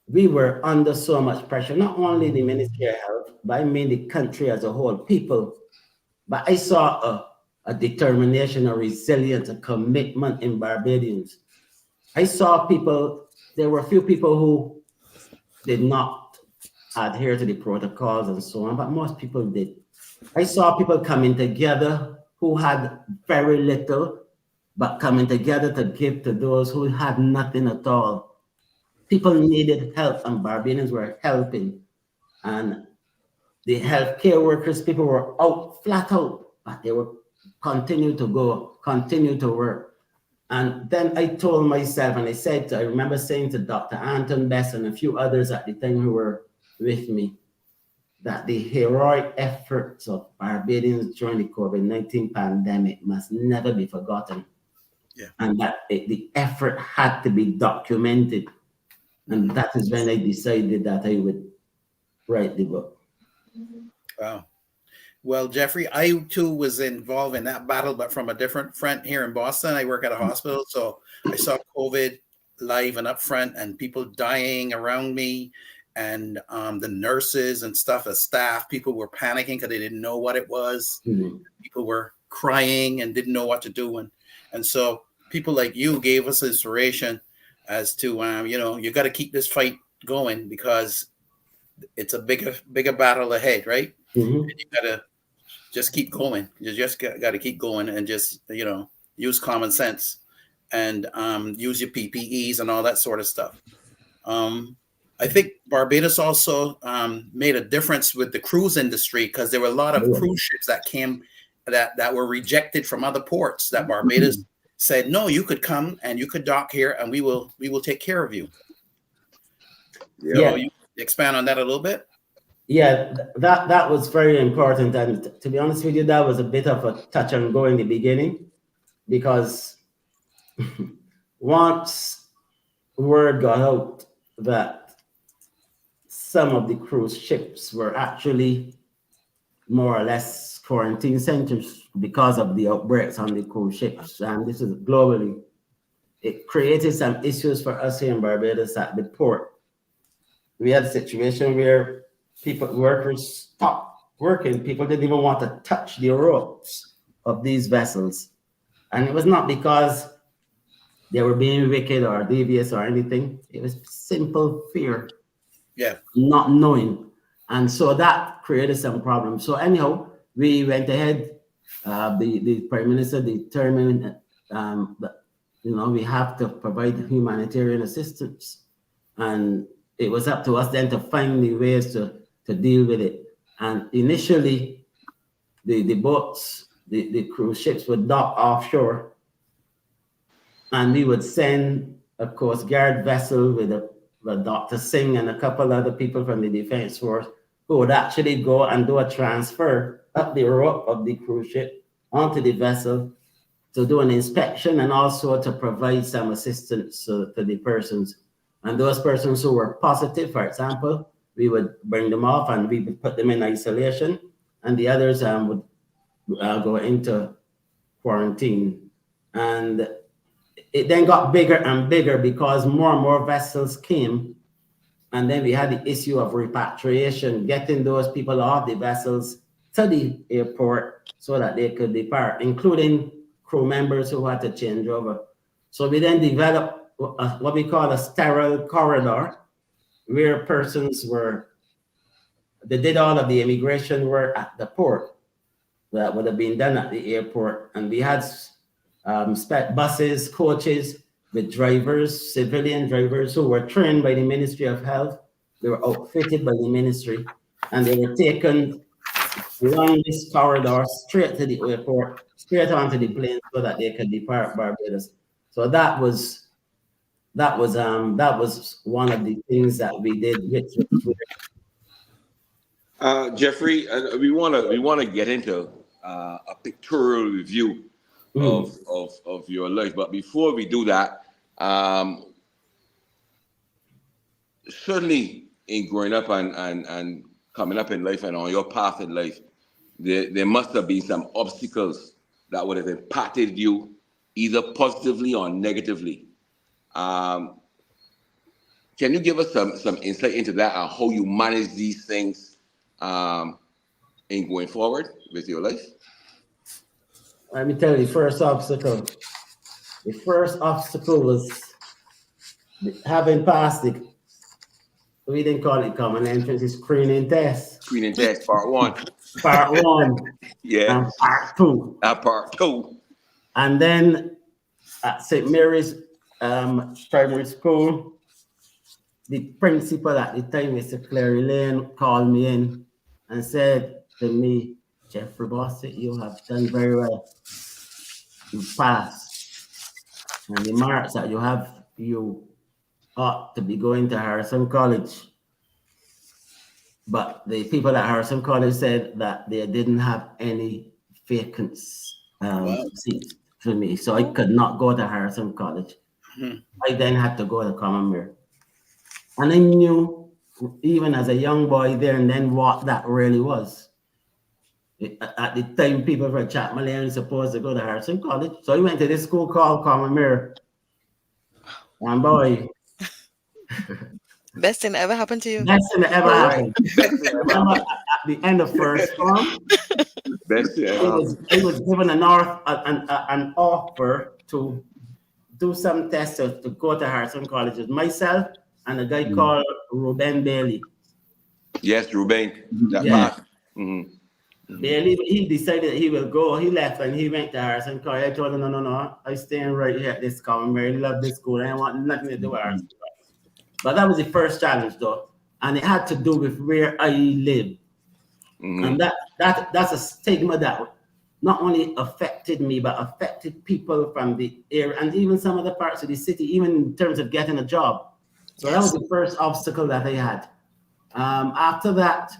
we were under so much pressure, not only the Ministry of Health, but I mean the country as a whole, people. But I saw a determination, a resilience, a commitment in Barbadians. I saw people, there were a few people who did not adhere to the protocols and so on, but most people did. I saw people coming together who had very little, but coming together to give to those who had nothing at all. People needed help, and Barbadians were helping. And the healthcare workers, people were out, flat out, but they would continue to go, continue to work. And then I told myself, and I remember saying to Dr. Anton Best and a few others at the time who were with me, that the heroic efforts of Barbadians during the COVID-19 pandemic must never be forgotten. Yeah. And that the effort had to be documented. And that is when I decided that I would write the book. Wow. Well, Jeffrey, I too was involved in that battle, but from a different front here in Boston. I work at a hospital, so I saw COVID live and up front, and people dying around me, and the nurses and stuff, the staff, people were panicking because they didn't know what it was. Mm-hmm. People were crying and didn't know what to do, and so people like you gave us inspiration as to you got to keep this fight going because it's a bigger battle ahead, right? Mm-hmm. And you got to just keep going. You just got to keep going and just, use common sense and use your PPEs and all that sort of stuff. I think Barbados also made a difference with the cruise industry because there were a lot of cruise ships that came that were rejected from other ports that Barbados said, no, you could come and you could dock here and we will take care of you. Yeah. So you expand on that a little bit? Yeah, that was very important. And to be honest with you, that was a bit of a touch and go in the beginning because once word got out that some of the cruise ships were actually more or less quarantine centers because of the outbreaks on the cruise ships. And this is globally. It created some issues for us here in Barbados at the port. We had a situation where workers stopped working. People didn't even want to touch the ropes of these vessels. And it was not because they were being wicked or devious or anything. It was simple fear. Yeah. Not knowing. And so that created some problems. So anyhow, we went ahead. The Prime Minister determined that, we have to provide humanitarian assistance. And it was up to us then to find the ways to deal with it. And initially, the boats, the cruise ships would dock offshore. And we would send a Coast Guard vessel with Dr. Singh and a couple other people from the Defense Force who would actually go and do a transfer up the rope of the cruise ship onto the vessel to do an inspection and also to provide some assistance to the persons. And those persons who were positive, for example, we would bring them off and we would put them in isolation, and the others would go into quarantine. And it then got bigger and bigger because more and more vessels came. And then we had the issue of repatriation, getting those people off the vessels to the airport so that they could depart, including crew members who had to change over. So we then developed what we call a sterile corridor, where persons they did all of the immigration work at the port that would have been done at the airport. And we had buses, coaches with drivers, civilian drivers who were trained by the Ministry of Health. They were outfitted by the ministry, and they were taken along this corridor straight to the airport, straight onto the plane so that they could depart Barbados. So that was one of the things that we did. Jeffrey, we want to get into a pictorial review of your life, but before we do that, certainly in growing up and coming up in life and on your path in life, there must have been some obstacles that would have impacted you either positively or negatively. Can you give us some insight into that and how you manage these things in going forward with your life? Let me tell you, the first obstacle was having passed it. We didn't call it common entrance, it's screening test. Screening test, part one. Part one. Yeah. And part two. Part two. And then at St. Mary's Primary School, the principal at the time, Mr. Clary Lane, called me in and said to me, Jeffrey Bostic, you have done very well. You passed. And the marks that you have, you ought to be going to Harrison College. But the people at Harrison College said that they didn't have any vacant seats for me. So I could not go to Harrison College. I then had to go to Combermere. And I knew, even as a young boy there and then, what that really was. At the time, people from Chapman were supposed to go to Harrison College. So I went to this school called Combermere. And boy, best thing that ever happened to you? Best thing that ever happened. Remember, at the end of first form, Best thing I was given an offer to do some tests to go to Harrison College with myself and a guy called Ruben Bailey. Yes, Ruben. Bailey, he decided he will go. He left and he went to Harrison College. I told him, no, I'm staying right here at this Combermere. I love this school. I want nothing to do with Harrison College. But that was the first challenge, though. And it had to do with where I live. And that's a stigma that not only affected me, but affected people from the area and even some other parts of the city, even in terms of getting a job. So that was the first obstacle that I had. After that,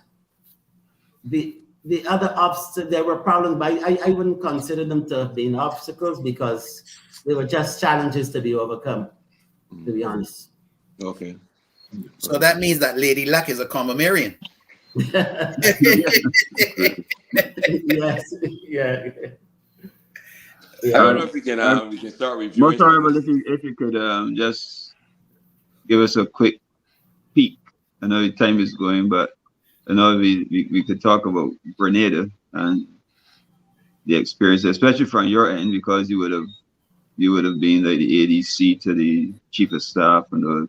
the other obstacles, there were problems, but I wouldn't consider them to have been obstacles because they were just challenges to be overcome, to be honest. Okay. So that means that Lady Luck is a Combermerian. Yes, yeah. I don't know if we can start Most reviewing. honorable, if you could just give us a quick peek. I know the time is going, but I know we could talk about Grenada and the experience, especially from your end, because you would have been like the ADC to the chief of staff and the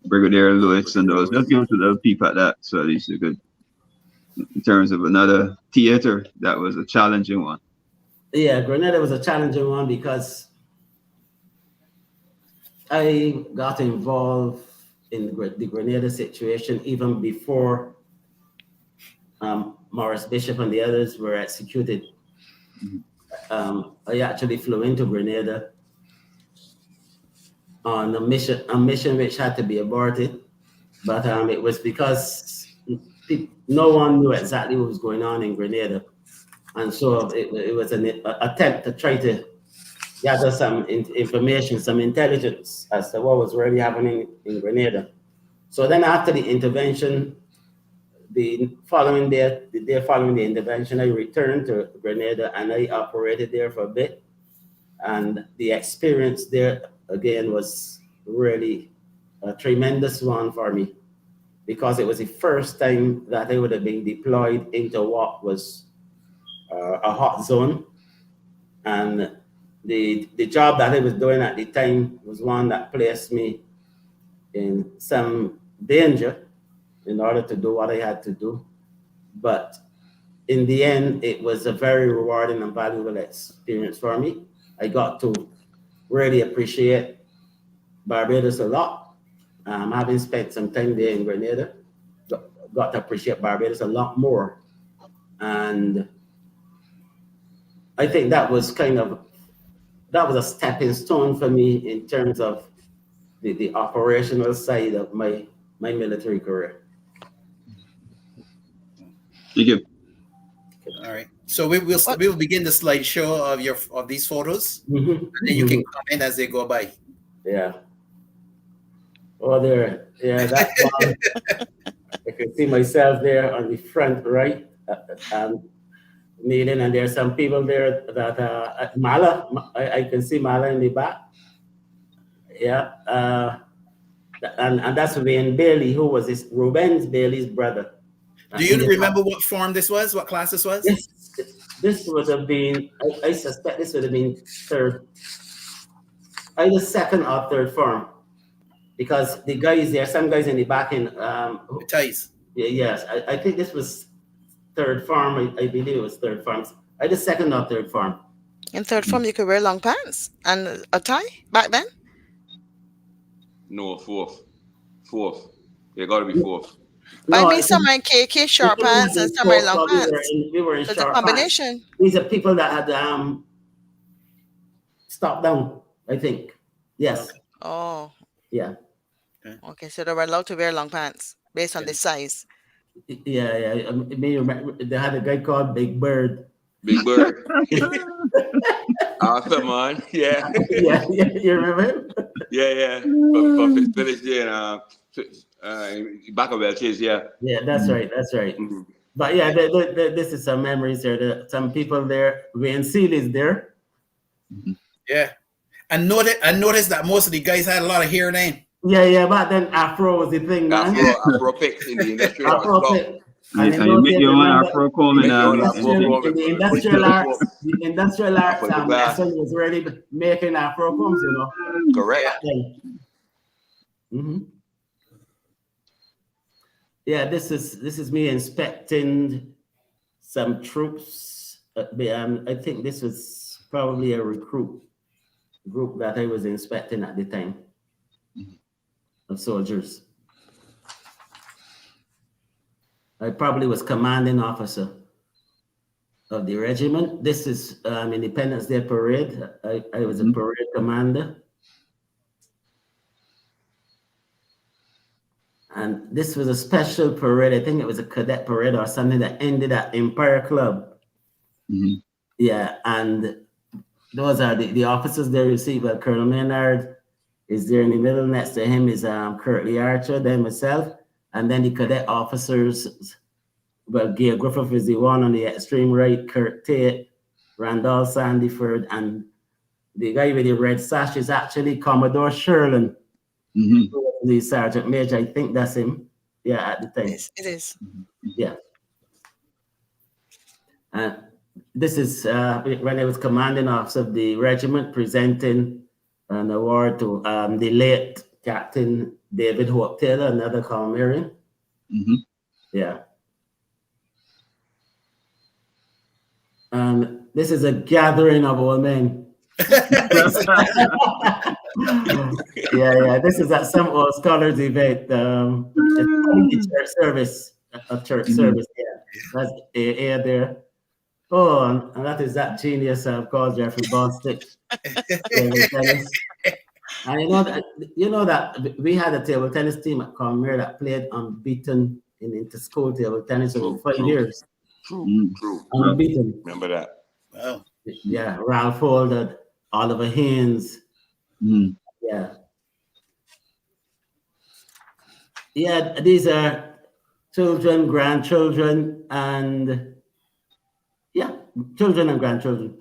Brigadier Lewis and those. Let's give it to the people at that, so at least you could, in terms of another theater, that was a challenging one. Yeah, Grenada was a challenging one because I got involved in the Grenada situation even before Morris Bishop and the others were executed. I actually flew into Grenada on a mission which had to be aborted, but it was because no one knew exactly what was going on in Grenada, and so it was an attempt to try to gather some information, some intelligence as to what was really happening in Grenada. So then after the intervention, the day following the intervention, I returned to Grenada and I operated there for a bit. And the experience there, again, was really a tremendous one for me because it was the first time that I would have been deployed into what was a hot zone. And the job that I was doing at the time was one that placed me in some danger in order to do what I had to do. But in the end, it was a very rewarding and valuable experience for me. I got to really appreciate Barbados a lot. Having spent some time there in Grenada, got to appreciate Barbados a lot more. And I think that was a stepping stone for me in terms of the operational side of my military career. Thank you. All right. So we will begin the slideshow of these photos, Mm-hmm. and then you can comment as they go by. Yeah. Oh, there. Yeah, that's one. I can see myself there on the front right, kneeling, and there's some people there that Mala. I can see Mala in the back. Yeah. And that's Wayne Bailey, who was Reuben Bailey's brother. Do you remember what form this was? What class this was? This would have been, I suspect this would have been either second or third form. Because the guys there, some guys in the back in ties. Yes, I think this was third form. I believe it was third form. Either second or third form. In third form, you could wear long pants and a tie back then? No, fourth. You got to be fourth. But I mean, some are in KK short pants and some are in long pants. We were in It's short a combination. pants. These are people that had stopped down, I think. Yes. Oh. Yeah. Okay, so they were allowed to wear long pants based on the size. Yeah. They had a guy called Big Bird. Big Bird. Awesome, man. Yeah. Yeah. You remember him? Yeah. From Village there back of Welch's, yeah. Yeah, that's right. Mm-hmm. But yeah, this is some memories there. Some people there. Wayne Seal is there. Yeah. And notice that most of the guys had a lot of hair then. Yeah, but then Afro was the thing, man. Afro picks in the industrial arts. And you make your own Afro comb in the industrial arts, my son was already making Afro combs, you know. Correct. Mm-hmm. Yeah, this is me inspecting some troops. I think this was probably a recruit group that I was inspecting at the time of soldiers. I probably was commanding officer of the regiment. This is Independence Day parade. I was a parade commander. And this was a special parade. I think it was a cadet parade or something that ended at Empire Club. Mm-hmm. Yeah, and those are the officers there you see. Well, Colonel Maynard is there in the middle. Next to him is Curtly Archer, then myself. And then the cadet officers, well, Gay Griffith is the one on the extreme right, Kurt Tate, Randall Sandyford, and the guy with the red sash is actually Commodore Sherlin, the Sergeant Major. I think that's him. Yeah, at the time. Yes, it is. Yeah. And this is when I was commanding officer of the regiment, presenting an award to the late Captain David Hope Taylor, another Combermerian. Yeah. And this is a gathering of old men. Yeah. This is at some old scholars event. It's a church service. Yeah. That's air there. Oh, and that is that genius called Jeffrey Bostic. And you know that we had a table tennis team at Combermere that played unbeaten in inter-school table tennis for 5 years. True. Unbeaten. Remember that? Wow. Yeah, Ralph Holder, Oliver Haynes. Yeah. Yeah, these are children, grandchildren, and children and grandchildren.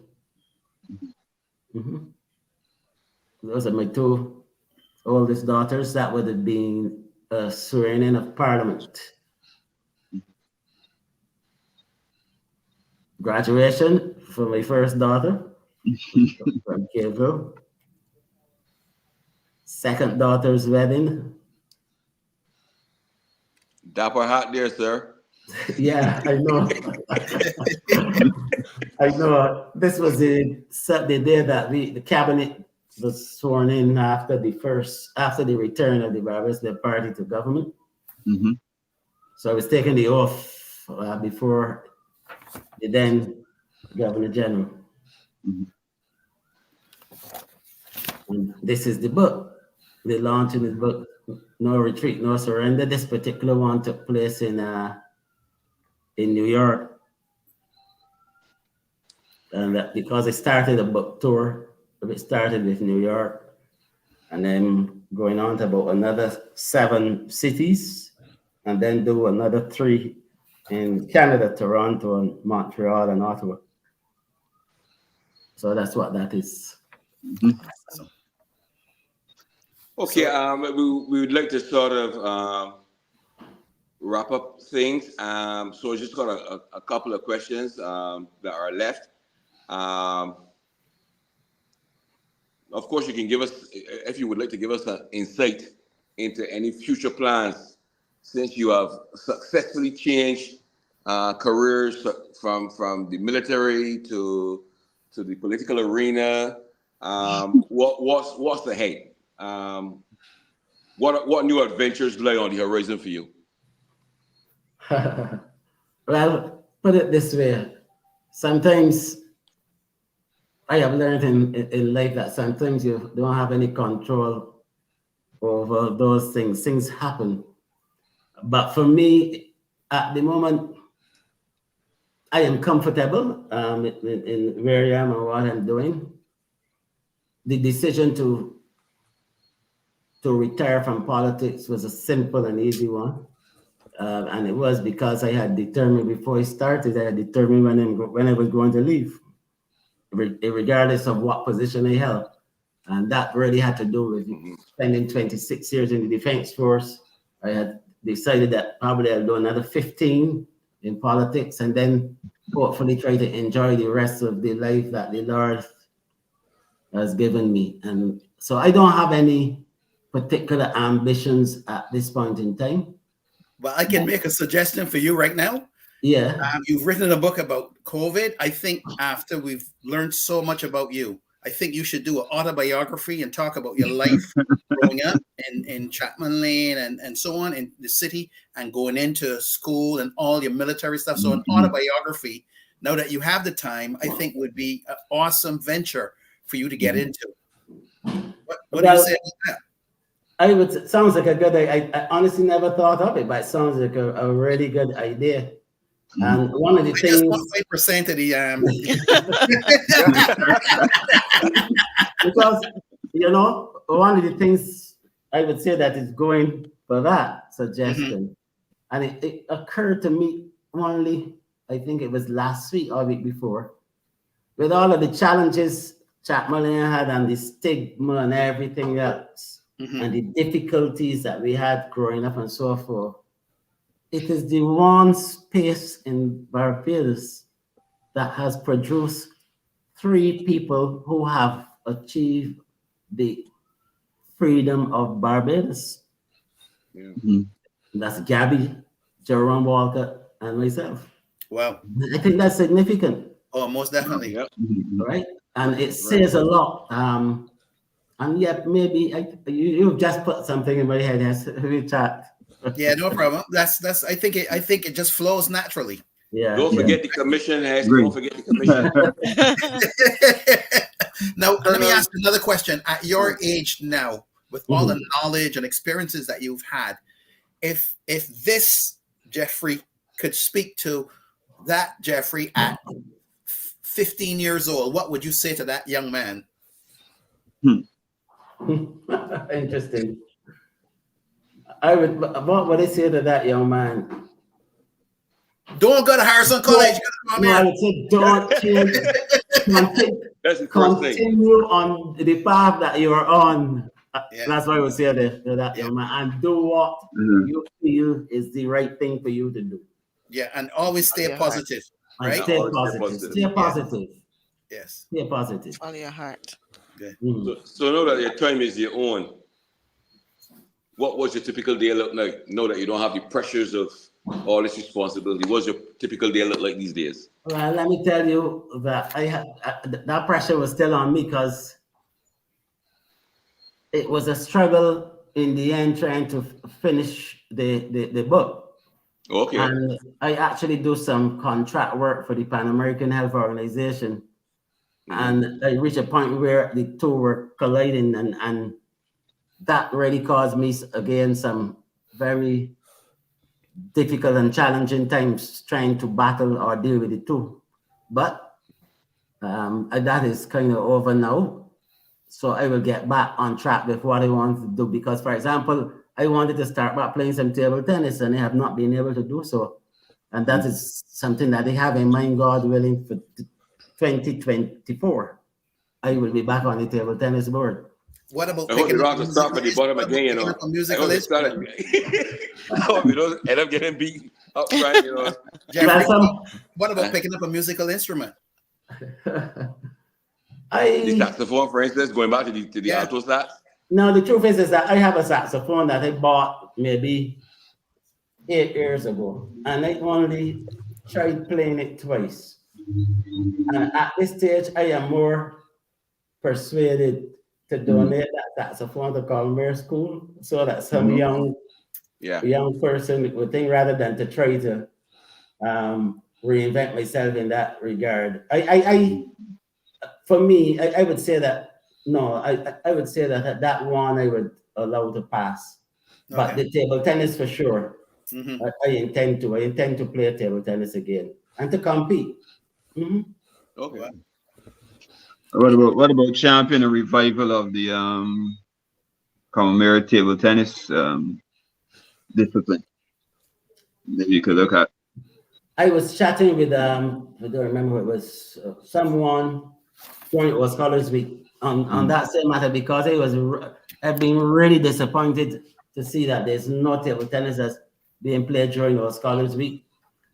Those are my two oldest daughters. That would have been a swearing in of Parliament. Graduation for my first daughter from Caverville. Second daughter's wedding. Dapper hat there, sir. Yeah, I know. I know. This was the day that the cabinet was sworn in after the return of the Barbados Party to government. So I was taking the oath before the then Governor General. And this is the book. The launch in this book, No Retreat, No Surrender. This particular one took place in New York. And because I started a book tour, it started with New York, and then going on to about another 7 cities, and then do another 3 in Canada, Toronto, and Montreal, and Ottawa. So that's what that is. Okay, we would like to sort of wrap up things. So just got a couple of questions that are left. Of course, you can give us, if you would like to give us an insight into any future plans, since you have successfully changed careers from the military to the political arena. What's ahead? What new adventures lie on the horizon for you? Well, put it this way. Sometimes I have learned in life that sometimes you don't have any control over those things. Things happen. But for me, at the moment, I am comfortable in where I am and what I'm doing. The decision to retire from politics was a simple and easy one. And it was because I had determined before I started, I had determined when I was going to leave, regardless of what position I held. And that really had to do with spending 26 years in the Defense Force. I had decided that probably I'll do another 15 in politics, and then hopefully try to enjoy the rest of the life that the Lord has given me. And so I don't have any particular ambitions at this point in time. Well, I can make a suggestion for you right now. Yeah. You've written a book about COVID. I think after we've learned so much about you, I think you should do an autobiography and talk about your life growing up in Chapman Lane and so on in the city, and going into school and all your military stuff. So an autobiography, now that you have the time, I think would be an awesome venture for you to get into. What do you say about that? It sounds like a good idea. I honestly never thought of it, but it sounds like a really good idea. And one of the things, just 1% of the because one of the things I would say that it's going for that suggestion. And it occurred to me only, I think it was last week or week before, with all of the challenges Chapman had and the stigma and everything else, and the difficulties that we had growing up and so forth. It is the one space in Barbados that has produced 3 people who have achieved the freedom of Barbados. That's Gabby, Jerome Walker, and myself. Wow. I think that's significant. Oh, most definitely. Yep. Right? And it says a lot. And yet maybe you've just put something in my head as we chat. Yeah, no problem. That's I think it just flows naturally. Yeah. Don't forget the commission, Hess. Don't forget the commission. Now, let me ask another question. At your age now, with all the knowledge and experiences that you've had, if this Jeffrey could speak to that Jeffrey at 15 years old, what would you say to that young man? Interesting. What would I say to that young man? Don't go to Harrison College. No, I would say don't change. That's the first thing. Continue on the path that you are on. Yeah. That's what I would say to that young man. And do what you feel is the right thing for you to do. Yeah, and always stay positive. And Right? stay positive. Stay positive. Yes. Stay positive. Follow your heart. So know that your time is your own. What was your typical day look like? Know that you don't have the pressures of all this responsibility. What's your typical day look like these days? Well, let me tell you that that pressure was still on me because it was a struggle in the end trying to finish the book. Okay. And I actually do some contract work for the Pan American Health Organization. And I reached a point where the two were colliding, and that really caused me, again, some very difficult and challenging times trying to battle or deal with the two. But that is kind of over now. So I will get back on track with what I want to do. Because, for example, I wanted to start back playing some table tennis, and I have not been able to do so. And that is something that I have in mind, God willing, for 2024. I will be back on the table tennis board. What about I hope you picking don't up have to start from the bottom again, you know. a musical instrument? I hope you don't end up getting beat up front, you know. Jeffrey, what about picking up a musical instrument? The saxophone, for instance, going back to the alto sax. No, the truth is that I have a saxophone that I bought maybe 8 years ago, and I only tried playing it twice. And at this stage, I am more persuaded to donate that saxophone to Combermere School so that some young person would think, rather than to try to reinvent myself in that regard. For me, I would say that, no, I would say that one I would allow to pass. But the table tennis for sure, I intend to play table tennis again and to compete. Okay. What about champion a revival of the Combermere table tennis discipline? Maybe you could look at. I was chatting with I don't remember, it was someone during it was Scholars Week on that same matter, because I've been really disappointed to see that there's no table tennis that's being played during our Scholars Week,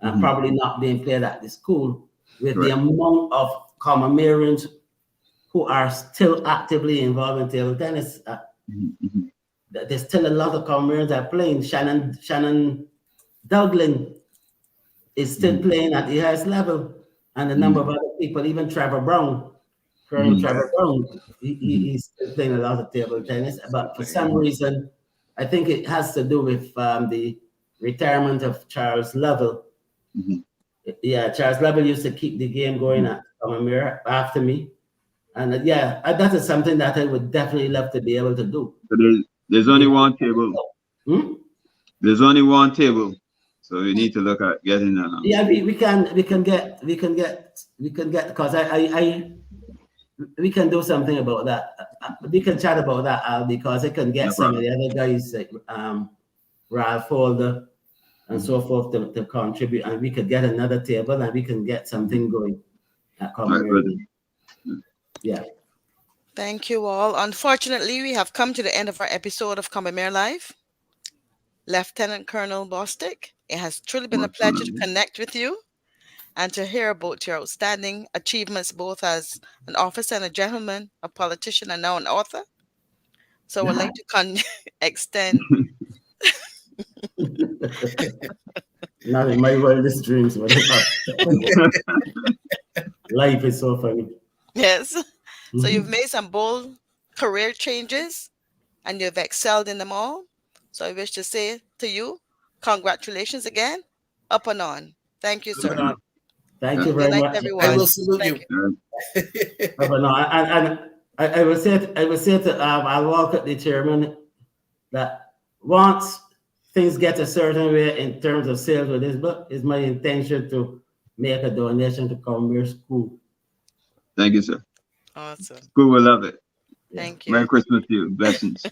and probably not being played at the school, with the amount of Combermerians who are still actively involved in table tennis. There's still a lot of Combermerians that are playing. Shannon Duglin is still playing at the highest level, and a number of other people, even Trevor Brown. Trevor Brown, he's still playing a lot of table tennis, but for some reason, I think it has to do with the retirement of Charles Lovell. Yeah, Charles Lovell used to keep the game going at Combermere after me. And that is something that I would definitely love to be able to do. So there's only one table. There's only one table, so we need to look at getting that. Yeah, we can get because I we can do something about that. We can chat about that, Al, because I can get No some of problem. the other guys, like Ralph Holder and so forth, to contribute, and we could get another table and we can get something going at All right, brother. Combermerian. Yeah. Thank you all. Unfortunately, we have come to the end of our episode of Combermere Live. Lieutenant Colonel Bostic, it has truly been a Most pleasure to honorable. connect with you and to hear about your outstanding achievements both as an officer and a gentleman, a politician, and now an author. So I would like to extend. Not in my wildest dreams, but life is so funny. Yes. So you've made some bold career changes and you've excelled in them all. So I wish to say to you, congratulations again, up and on. Thank you, sir. Thank you Good very night, much. everyone. I will salute Thank you. And I will say to I'll walk at the chairman that once things get a certain way in terms of sales with this book, it's my intention to make a donation to Combermere School. Thank you, sir. Awesome. School will love it. Thank Merry you. Christmas to you. Blessings.